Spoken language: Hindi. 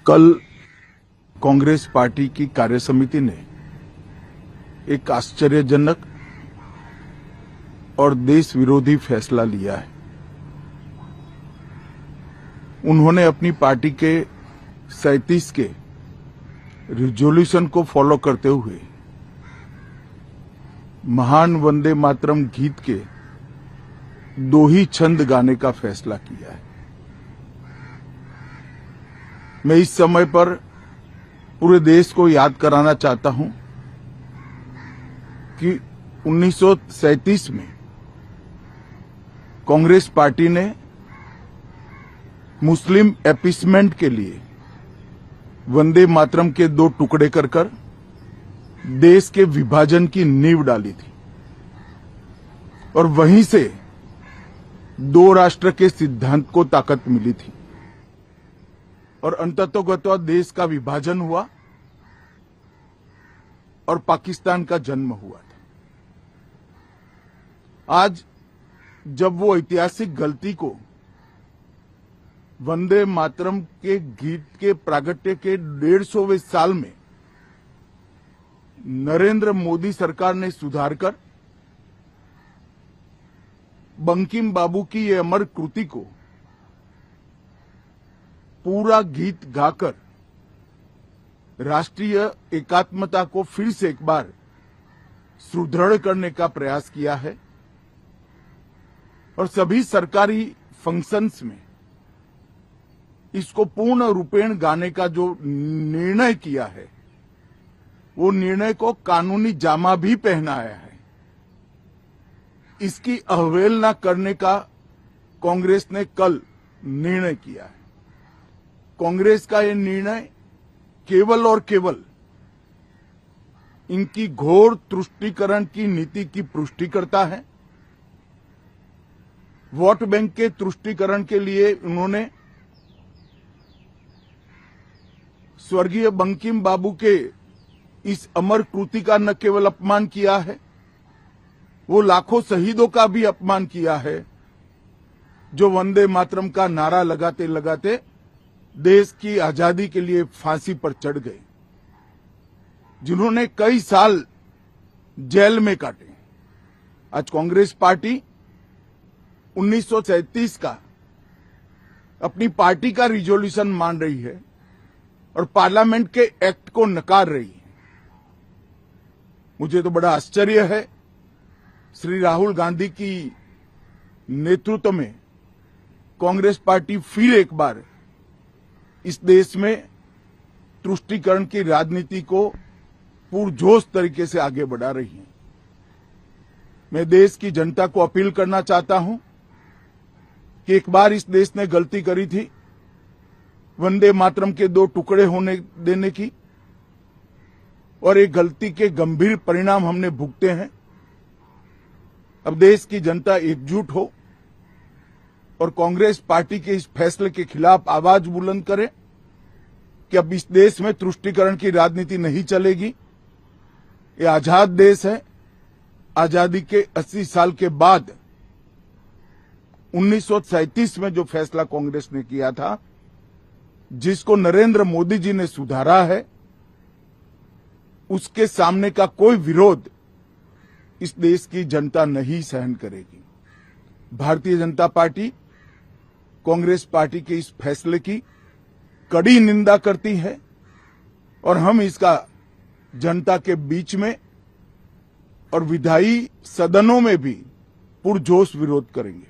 कल कांग्रेस पार्टी की कार्यसमिति ने एक आश्चर्यजनक और देश विरोधी फैसला लिया है। उन्होंने अपनी पार्टी के 37 के रिजोल्यूशन को फॉलो करते हुए महान वंदे मातरम गीत के 2 ही छंद गाने का फैसला किया है। मैं इस समय पर पूरे देश को याद कराना चाहता हूं कि 1937 में कांग्रेस पार्टी ने मुस्लिम अपीसमेंट के लिए वंदे मातरम के 2 टुकड़े कर देश के विभाजन की नींव डाली थी और वहीं से 2 राष्ट्र के सिद्धांत को ताकत मिली थी और अंततोगत्वा देश का विभाजन हुआ और पाकिस्तान का जन्म हुआ था। आज जब वो ऐतिहासिक गलती को वंदे मातरम के गीत के प्रागट्य के 150वें साल में नरेंद्र मोदी सरकार ने सुधारकर बंकिम बाबू की ये अमर कृति को पूरा गीत गाकर राष्ट्रीय एकात्मता को फिर से एक बार सुदृढ़ करने का प्रयास किया है और सभी सरकारी फंक्शंस में इसको पूर्ण रूपेण गाने का जो निर्णय किया है वो निर्णय को कानूनी जामा भी पहनाया है। इसकी अवहेलना करने का कांग्रेस ने कल निर्णय किया है। कांग्रेस का ये निर्णय केवल और केवल इनकी घोर तुष्टीकरण की नीति की पुष्टि करता है। वोट बैंक के तुष्टीकरण के लिए उन्होंने स्वर्गीय बंकिम बाबू के इस अमर कृति का न केवल अपमान किया है, वो लाखों शहीदों का भी अपमान किया है जो वंदे मातरम का नारा लगाते लगाते देश की आजादी के लिए फांसी पर चढ़ गए, जिन्होंने कई साल जेल में काटे। आज कांग्रेस पार्टी 1937 का अपनी पार्टी का रिजोल्यूशन मान रही है और पार्लियामेंट के एक्ट को नकार रही है। मुझे तो बड़ा आश्चर्य है। श्री राहुल गांधी की नेतृत्व में कांग्रेस पार्टी फिर एक बार इस देश में तुष्टीकरण की राजनीति को पुरजोश तरीके से आगे बढ़ा रही है। मैं देश की जनता को अपील करना चाहता हूं कि एक बार इस देश ने गलती करी थी वंदे मातरम के 2 टुकड़े होने देने की और एक गलती के गंभीर परिणाम हमने भुगते हैं। अब देश की जनता एकजुट हो और कांग्रेस पार्टी के इस फैसले के खिलाफ आवाज बुलंद करे कि अब इस देश में तुष्टीकरण की राजनीति नहीं चलेगी। ये आजाद देश है। आजादी के 80 साल के बाद 1937 में जो फैसला कांग्रेस ने किया था, जिसको नरेंद्र मोदी जी ने सुधारा है, उसके सामने का कोई विरोध इस देश की जनता नहीं सहन करेगी। भारतीय जनता पार्टी कांग्रेस पार्टी के इस फैसले की कड़ी निंदा करती है और हम इसका जनता के बीच में और विधायी सदनों में भी पुरजोश विरोध करेंगे।